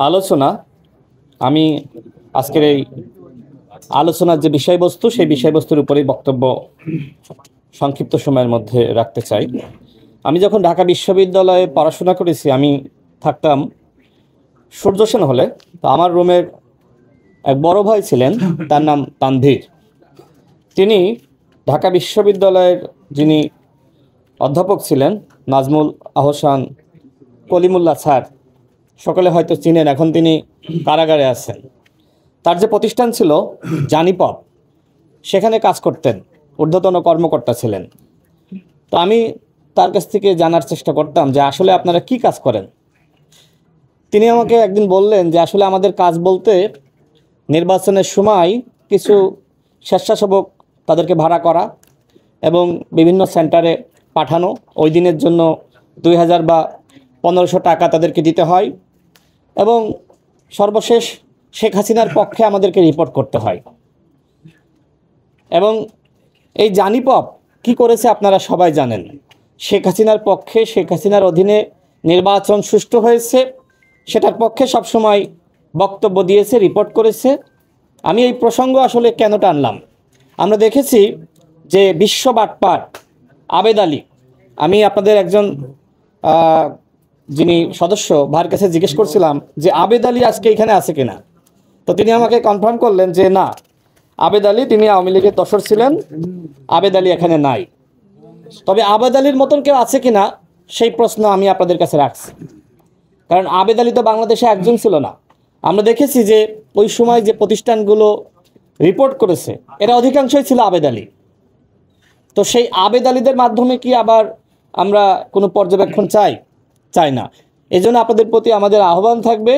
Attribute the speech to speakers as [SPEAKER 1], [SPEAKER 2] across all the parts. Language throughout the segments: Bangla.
[SPEAKER 1] আলোচনা আমি আজকের এই আলোচনার যে বিষয়বস্তু সেই বিষয়বস্তুর উপরেই বক্তব্য সংক্ষিপ্ত সময়ের মধ্যে রাখতে চাই। আমি যখন ঢাকা বিশ্ববিদ্যালয়ে পড়াশোনা করেছি আমি থাকতাম সূর্য সেন হলে। তো আমার রুমের এক বড় ভাই ছিলেন, তার নাম তানভীর। তিনি ঢাকা বিশ্ববিদ্যালয়ের যিনি অধ্যাপক ছিলেন নাজমুল আহসান কলিমুল্লাহ স্যার, সকলে হয়তো চিনেন, এখন তিনি কারাগারে আছেন। তার যে প্রতিষ্ঠান ছিল জানিপপ, সেখানে কাজ করতেন, ঊর্ধ্বতন কর্মকর্তা ছিলেন। তো আমি তার কাছ থেকে জানার চেষ্টা করতাম যে আসলে আপনারা কি কাজ করেন। তিনি আমাকে একদিন বললেন যে আসলে আমাদের কাজ বলতে নির্বাচনের সময় কিছু স্বেচ্ছাসেবক তাদেরকে ভাড়া করা এবং বিভিন্ন সেন্টারে পাঠানো, ওই দিনের জন্য 2000 বা 1500 টাকা তাদেরকে দিতে হয় এবং সর্বশেষ শেখ হাসিনার পক্ষে আমাদেরকে রিপোর্ট করতে হয়। এবং এই জানিপপ কি করেছে আপনারা সবাই জানেন। শেখ হাসিনার পক্ষে, শেখ হাসিনার অধীনে নির্বাচন সুষ্ঠু হয়েছে সেটার পক্ষে সবসময় বক্তব্য দিয়েছে, রিপোর্ট করেছে। আমি এই প্রসঙ্গ আসলে কেন টানলাম, আমরা দেখেছি যে বিশ্ব বাটপার আবেদ আলী, আমি আপনাদের একজন যিনি সদস্য ভাইয়ের কাছে জিজ্ঞেস করছিলাম যে আবেদ আলী আজকে এখানে আছে কিনা। তো তিনি আমাকে কনফার্ম করলেন যে না, আবেদ আলী, তিনি আওয়ামী লীগের দশর ছিলেন, আবেদ আলী এখানে নাই। তবে আবেদ আলীর মতন কেউ আছে কিনা সেই প্রশ্ন আমি আপনাদের কাছে রাখছি, কারণ আবেদ আলী তো বাংলাদেশে একজন ছিল না। আমরা দেখেছি যে ওই সময় যে প্রতিষ্ঠানগুলো রিপোর্ট করেছে এরা অধিকাংশই ছিল আবেদ আলী। তো সেই আবেদ আলীদের মাধ্যমে কি আবার আমরা কোনো পর্যবেক্ষণ চাই না। এই জন্য আপনাদের প্রতি আমাদের আহ্বান থাকবে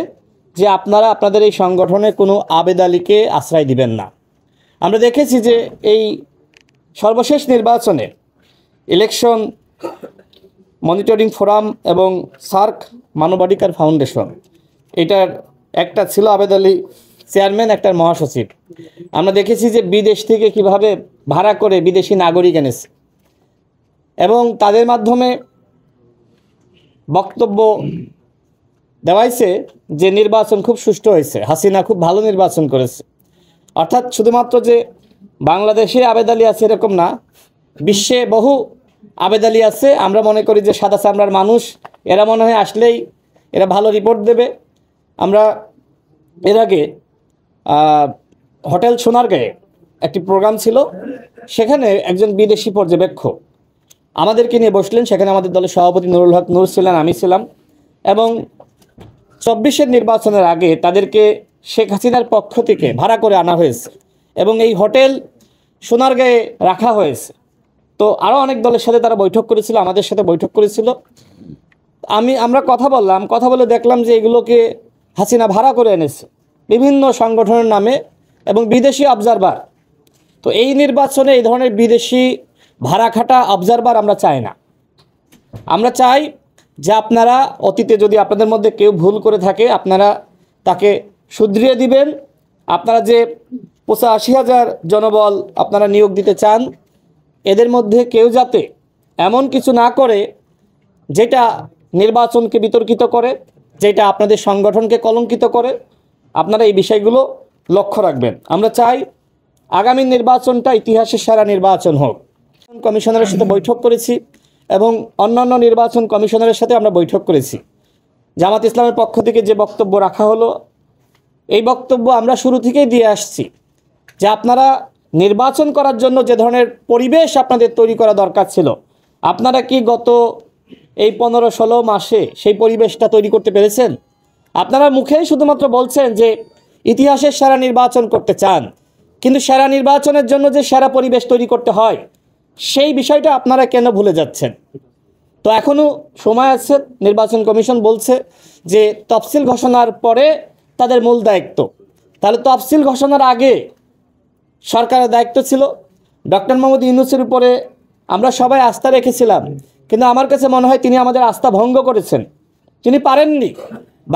[SPEAKER 1] যে আপনারা আপনাদের এই সংগঠনে কোনো আবেদ আলীকে আশ্রয় দিবেন না। আমরা দেখেছি যে এই সর্বশেষ নির্বাচনে ইলেকশন মনিটরিং ফোরাম এবং সার্ক মানবাধিকার ফাউন্ডেশন, এটার একটা ছিল আবেদ আলী চেয়ারম্যান, একটার মহাসচিব। আমরা দেখেছি যে বিদেশ থেকে কিভাবে ভাড়া করে বিদেশি নাগরিক এনেছে এবং তাদের মাধ্যমে বক্তব্য দেওয়াইছে যে নির্বাচন খুব সুষ্ঠু হয়েছে, হাসিনা খুব ভালো নির্বাচন করেছে। অর্থাৎ শুধুমাত্র যে বাংলাদেশে আবেদ আলী আছে এরকম না, বিশ্বে বহু আবেদ আলী আছে। আমরা মনে করি যে সাদা চামড়ার মানুষ, এরা মনে হয় আসলেই এরা ভালো রিপোর্ট দেবে। আমরা এর আগে হোটেল সোনারগাঁয়ে একটি প্রোগ্রাম ছিল, সেখানে একজন বিদেশি পর্যবেক্ষক আমাদেরকে নিয়ে বসলেন। সেখানে আমাদের দলের সভাপতি নুরুল হক নূর ছিলেন, আমি ছিলাম। এবং 24-এর নির্বাচনের আগে তাদেরকে শেখ হাসিনার পক্ষ থেকে ভাড়া করে আনা হয়েছে এবং এই হোটেল সোনারগাঁয়ে রাখা হয়েছে। তো আরও অনেক দলের সাথে তারা বৈঠক করেছিল, আমাদের সাথে বৈঠক করেছিল। আমরা কথা বলে দেখলাম যে এগুলোকে হাসিনা ভাড়া করে এনেছে বিভিন্ন সংগঠনের নামে এবং বিদেশি অবজারভার। তো এই নির্বাচনে এই ধরনের বিদেশি ভাড়া খাটা অবজারভার আমরা চাই না। আমরা চাই যে আপনারা অতীতে যদি আপনাদের মধ্যে কেউ ভুল করে থাকে আপনারা তাকে শুধরিয়ে দিবেন। আপনারা যে 85,000 জনবল আপনারা নিয়োগ দিতে চান, এদের মধ্যে কেউ যাতে এমন কিছু না করে যেটা নির্বাচনকে বিতর্কিত করে, যেটা আপনাদের সংগঠনকে কলঙ্কিত করে। আপনারা এই বিষয়গুলো লক্ষ্য রাখবেন। আমরা চাই আগামী নির্বাচনটা ইতিহাসের সেরা নির্বাচন হোক। কমিশনারের সাথে বৈঠক করেছি এবং অন্যান্য নির্বাচন কমিশনারের সাথে আমরা বৈঠক করেছি। জামাত ইসলামের পক্ষ থেকে যে বক্তব্য রাখা হলো, এই বক্তব্য আমরা শুরু থেকেই দিয়ে আসছি যে আপনারা নির্বাচন করার জন্য যে ধরনের পরিবেশ আপনাদের তৈরি করা দরকার ছিল, আপনারা কি গত এই 15-16 মাসে সেই পরিবেশটা তৈরি করতে পেরেছেন? আপনারা মুখেই শুধুমাত্র বলছেন যে ইতিহাসের সেরা নির্বাচন করতে চান, কিন্তু সেরা নির্বাচনের জন্য যে সেরা পরিবেশ তৈরি করতে হয় সেই বিষয়টা আপনারা কেন ভুলে যাচ্ছেন? তো এখনও সময় আছে। নির্বাচন কমিশন বলছে যে তফসিল ঘোষণার পরে তাদের মূল দায়িত্ব। তাহলে তফসিল ঘোষণার আগে সরকারের দায়িত্ব ছিল। ডক্টর মোহাম্মদ ইউনূসের উপরে আমরা সবাই আস্থা রেখেছিলাম, কিন্তু আমার কাছে মনে হয় তিনি আমাদের আস্থা ভঙ্গ করেছেন। তিনি পারেননি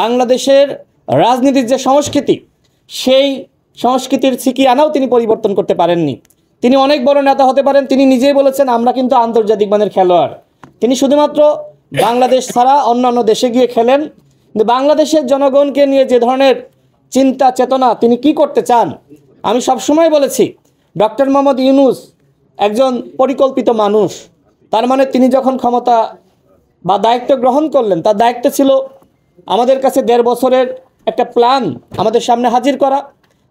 [SPEAKER 1] বাংলাদেশের রাজনীতির যে সংস্কৃতি, সেই সংস্কৃতির ছিকি আনাও তিনি পরিবর্তন করতে পারেননি। তিনি অনেক বড় নেতা হতে পারেন, তিনি নিজেই বলেছেন আমরা কিন্তু আন্তর্জাতিক মানের খেলোয়াড়। তিনি শুধুমাত্র বাংলাদেশ ছাড়া অন্যান্য দেশে গিয়ে খেলেন কিন্তু বাংলাদেশের জনগণকে নিয়ে যে ধরনের চিন্তা চেতনা তিনি কি করতে চান, আমি সবসময় বলেছি ডক্টর মোহাম্মদ ইউনূস একজন পরিকল্পিত মানুষ। তার মানে তিনি যখন ক্ষমতা বা দায়িত্ব গ্রহণ করলেন, তার দায়িত্ব ছিল আমাদের কাছে 1.5 বছরের একটা প্ল্যান আমাদের সামনে হাজির করা।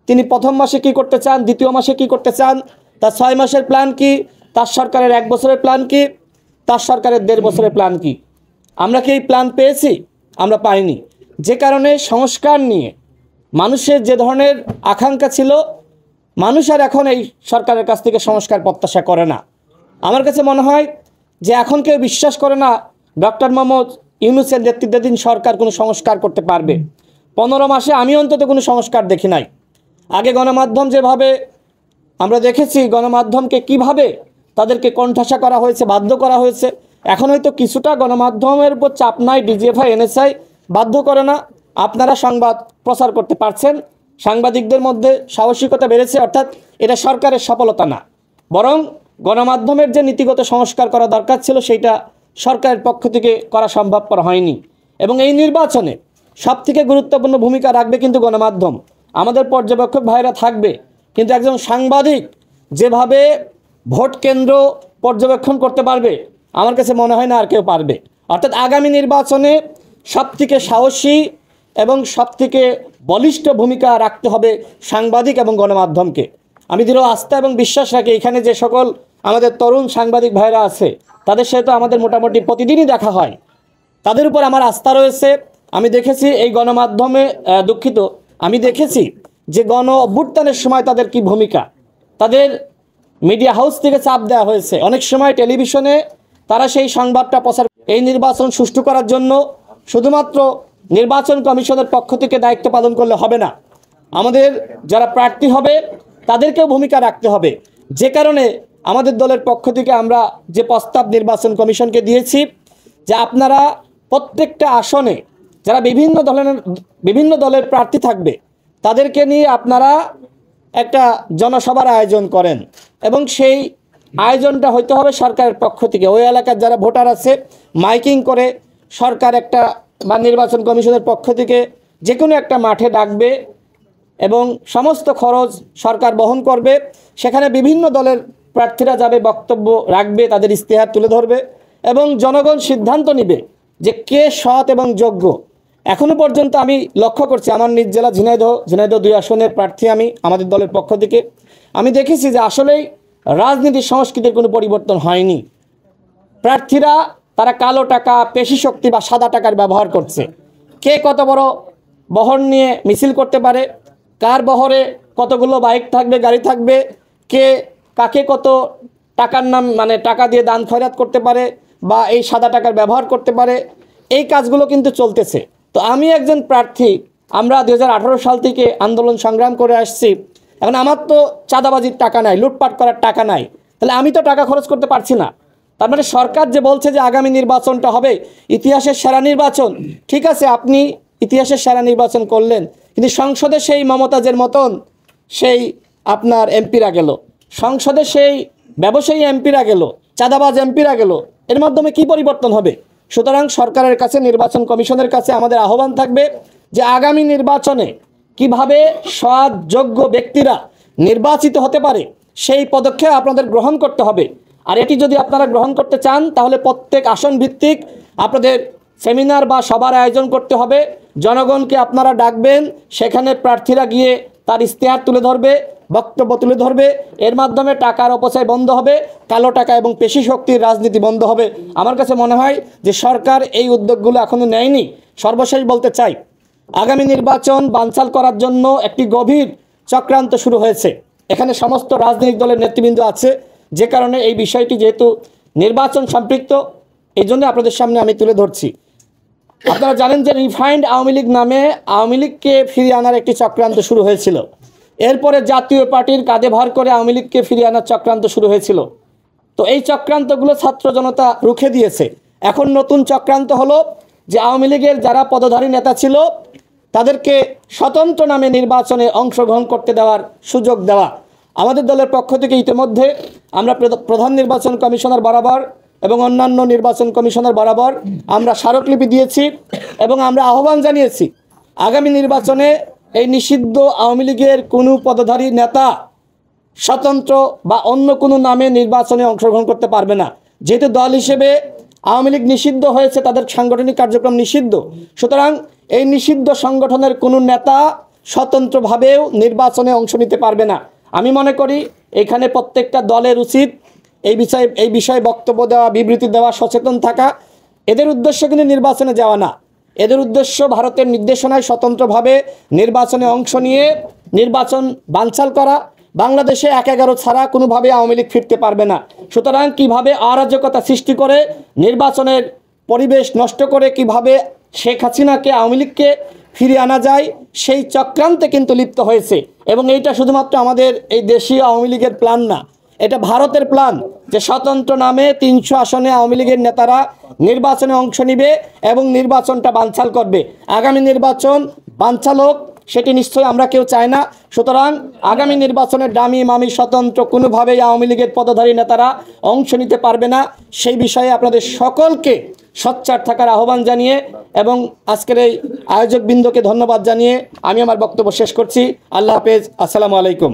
[SPEAKER 1] তিনি প্রথম মাসে কি করতে চান, দ্বিতীয় মাসে কি করতে চান, তার 6 মাসের প্ল্যান কি, তার সরকারের 1 বছরের প্ল্যান কি, তার সরকারের 1.5 বছরের প্ল্যান কি। আমরা কি এই প্ল্যান পেয়েছি? আমরা পাইনি। যে কারণে সংস্কার নিয়ে মানুষের যে ধরনের আকাঙ্ক্ষা ছিল, মানুষ আর এখন এই সরকারের কাছ থেকে সংস্কার প্রত্যাশা করে না। আমার কাছে মনে হয় যে এখন কেউ বিশ্বাস করে না ডক্টর মোহাম্মদ ইউনূসের নেতৃত্বাধীন সরকার কোনো সংস্কার করতে পারবে। 15 মাসে আমি অন্তত কোনো সংস্কার দেখি নাই। আগে গণমাধ্যম যেভাবে আমরা দেখেছি, গণমাধ্যমকে কিভাবে তাদেরকে কণ্ঠাসা করা হয়েছে, বাধ্য করা হয়েছে, এখন হয়তো কিছুটা গণমাধ্যমের উপর চাপ নাই, ডিজিএফআই এনএসআই বাধ্য করে না, আপনারা সংবাদ প্রচার করতে পারছেন, সাংবাদিকদের মধ্যে সাহসিকতা বেড়েছে। অর্থাৎ এটা সরকারের সফলতা না, বরং গণমাধ্যমের যে নীতিগত সংস্কার করা দরকার ছিল সেইটা সরকারের পক্ষ থেকে করা সম্ভবপর হয়নি। এবং এই নির্বাচনে সবথেকে গুরুত্বপূর্ণ ভূমিকা রাখবে কিন্তু গণমাধ্যম। আমাদের পর্যবেক্ষক ভাইরা থাকবে, কিন্তু একজন সাংবাদিক যেভাবে ভোট কেন্দ্র পর্যবেক্ষণ করতে পারবে আমার কাছে মনে হয় না আর কেউ পারবে। অর্থাৎ আগামী নির্বাচনে সবথেকে সাহসী এবং সবথেকে বলিষ্ঠ ভূমিকা রাখতে হবে সাংবাদিক এবং গণমাধ্যমকে। আমি দৃঢ় আস্থা এবং বিশ্বাস রাখি এখানে যে সকল আমাদের তরুণ সাংবাদিক ভাইরা আছে তাদের সাথে তো আমাদের মোটামুটি প্রতিদিনই দেখা হয়, তাদের উপর আমার আস্থা রয়েছে। আমি দেখেছি এই গণমাধ্যমে আমি দেখেছি যে গণ অভ্যুত্থানের সময় তাদের কি ভূমিকা, তাদের মিডিয়া হাউস থেকে চাপ দেওয়া হয়েছে, অনেক সময় টেলিভিশনে তারা সেই সংবাদটা প্রচার। এই নির্বাচন সুষ্ঠু করার জন্য শুধুমাত্র নির্বাচন কমিশনের পক্ষ থেকে দায়িত্ব পালন করলে হবে না, আমাদের যারা প্রার্থী হবে তাদেরকেও ভূমিকা রাখতে হবে। যে কারণে আমাদের দলের পক্ষ থেকে আমরা যে প্রস্তাব নির্বাচন কমিশনকে দিয়েছি যে আপনারা প্রত্যেকটা আসনে যারা বিভিন্ন দলের প্রার্থী থাকবে তাদেরকে নিয়ে আপনারা একটা জনসভার আয়োজন করেন, এবং সেই আয়োজনটা হইতে হবে সরকারের পক্ষ থেকে। ওই এলাকার যারা ভোটার আছে মাইকিং করে সরকার একটা বা নির্বাচন কমিশনের পক্ষ থেকে যে কোনো একটা মাঠে ডাকবে এবং সমস্ত খরচ সরকার বহন করবে। সেখানে বিভিন্ন দলের প্রার্থীরা যাবে, বক্তব্য রাখবে, তাদের ইশতেহার তুলে ধরবে এবং জনগণ সিদ্ধান্ত নেবে যে কে সৎ এবং যোগ্য। এখনও পর্যন্ত আমি লক্ষ্য করছি আমার নিজ জেলা ঝিনাইদহ 2 আসনের প্রার্থী আমাদের দলের পক্ষ থেকে আমি দেখেছি যে আসলেই রাজনীতির সংস্কৃতির কোনো পরিবর্তন হয়নি। প্রার্থীরা তারা কালো টাকা, পেশি শক্তি বা সাদা টাকার ব্যবহার করছে। কে কত বড় বহর নিয়ে মিছিল করতে পারে, কার বহরে কতগুলো বাইক থাকবে, গাড়ি থাকবে, কে কাকে কত টাকার নাম টাকা দিয়ে দান খয়রাত করতে পারে বা এই সাদা টাকার ব্যবহার করতে পারে, এই কাজগুলো কিন্তু চলতেছে। তো আমি একজন প্রার্থী, আমরা 2018 সাল থেকে আন্দোলন সংগ্রাম করে আসছি। এখন আমার তো চাঁদাবাজির টাকা নাই, লুটপাট করার টাকা নাই, তাহলে আমি তো টাকা খরচ করতে পারছি না। তার মানে সরকার যে বলছে যে আগামী নির্বাচনটা হবে ইতিহাসের সেরা নির্বাচন, ঠিক আছে আপনি ইতিহাসের সেরা নির্বাচন করলেন, কিন্তু সংসদে সেই মমতাজের মতন সেই আপনার এমপিরা গেল, সংসদে সেই ব্যবসায়ী এমপিরা গেল, চাঁদাবাজ এমপিরা গেল, এর মাধ্যমে কি পরিবর্তন হবে? সুতরাং সরকারের কাছে, নির্বাচন কমিশনের কাছে আমাদের আহ্বান থাকবে যে আগামী নির্বাচনে কিভাবে সৎ যোগ্য ব্যক্তিরা নির্বাচিত হতে পারে সেই পদক্ষেপ আপনাদের গ্রহণ করতে হবে। আর এটি যদি আপনারা গ্রহণ করতে চান তাহলে প্রত্যেক আসন ভিত্তিক আপনাদের সেমিনার বা সভার আয়োজন করতে হবে। জনগণকে আপনারা ডাকবেন, সেখানে প্রার্থীরা গিয়ে তার ইশতেহার তুলে ধরবে, বক্তব্য তুলে ধরবে। এর মাধ্যমে টাকার অপচয় বন্ধ হবে, কালো টাকা এবং পেশি শক্তির রাজনীতি বন্ধ হবে। আমার কাছে মনে হয় যে সরকার এই উদ্যোগগুলো এখনও নেয়নি। সর্বশেষ বলতে চাই, আগামী নির্বাচন বানচাল করার জন্য একটি গভীর চক্রান্ত শুরু হয়েছে। এখানে সমস্ত রাজনৈতিক দলের নেতৃবৃন্দ আছে, যে কারণে এই বিষয়টি যেহেতু নির্বাচন সম্পৃক্ত, এই জন্য আপনাদের সামনে আমি তুলে ধরছি। আপনারা জানেন যে রিফাইন্ড আওয়ামী লীগ নামে আওয়ামী লীগকে ফিরিয়ে আনার একটি চক্রান্ত শুরু হয়েছিল। এরপরে জাতীয় পার্টির কাঁধে ভর করে আওয়ামী লীগকে ফিরিয়ে আনার চক্রান্ত শুরু হয়েছিল। তো এই চক্রান্তগুলো ছাত্র জনতা রুখে দিয়েছে। এখন নতুন চক্রান্ত হলো যে আওয়ামী লীগের যারা পদধারী নেতা ছিল তাদেরকে স্বতন্ত্র নামে নির্বাচনে অংশগ্রহণ করতে দেওয়ার সুযোগ দেওয়া। আমাদের দলের পক্ষ থেকে ইতিমধ্যে আমরা প্রধান নির্বাচন কমিশনার বরাবর এবং অন্যান্য নির্বাচন কমিশনার বরাবর আমরা স্মারকলিপি দিয়েছি এবং আমরা আহ্বান জানিয়েছি আগামী নির্বাচনে এই নিষিদ্ধ আওয়ামী লীগের কোনো পদধারী নেতা স্বতন্ত্র বা অন্য কোনো নামে নির্বাচনে অংশগ্রহণ করতে পারবে না। যেহেতু দল হিসেবে আওয়ামী লীগ নিষিদ্ধ হয়েছে, তাদের সাংগঠনিক কার্যক্রম নিষিদ্ধ, সুতরাং এই নিষিদ্ধ সংগঠনের কোনো নেতা স্বতন্ত্রভাবেও নির্বাচনে অংশ নিতে পারবে না। আমি মনে করি এখানে প্রত্যেকটা দলের উচিত এই বিষয়ে বক্তব্য দেওয়া, বিবৃতি দেওয়া, সচেতন থাকা। এদের উদ্দেশ্য কিন্তু নির্বাচনে যাওয়া না, এদের উদ্দেশ্য ভারতের নির্দেশনায় স্বতন্ত্রভাবে নির্বাচনে অংশ নিয়ে নির্বাচন বানচাল করা। বাংলাদেশে ১/১১ ছাড়া কোনোভাবে আওয়ামী লীগ ফিরতে পারবে না। সুতরাং কিভাবে অরাজকতা সৃষ্টি করে নির্বাচনের পরিবেশ নষ্ট করে কিভাবে শেখ হাসিনাকে, আওয়ামী লীগকে ফিরিয়ে আনা যায়, সেই চক্রান্তে কিন্তু লিপ্ত হয়েছে। এবং এইটা শুধুমাত্র আমাদের এই দেশীয় আওয়ামী লীগের প্ল্যান না, এটা ভারতের প্ল্যান যে স্বতন্ত্র নামে ৩০০ আসনে আওয়ামী লীগের নেতারা নির্বাচনে অংশ নিবে এবং নির্বাচনটা বানচাল করবে। আগামী নির্বাচন বানচাল হোক, সেটি নিশ্চয়ই আমরা কেউ চাই না। সুতরাং আগামী নির্বাচনে ডামি মামি স্বতন্ত্র কোনোভাবেই আওয়ামী লীগের পদধারী নেতারা অংশ নিতে পারবে না। সেই বিষয়ে আপনাদের সকলকে সোচ্চার থাকার আহ্বান জানিয়ে এবং আজকের এই আয়োজকবৃন্দকে ধন্যবাদ জানিয়ে আমি আমার বক্তব্য শেষ করছি। আল্লাহ হাফেজ, আসসালামু আলাইকুম।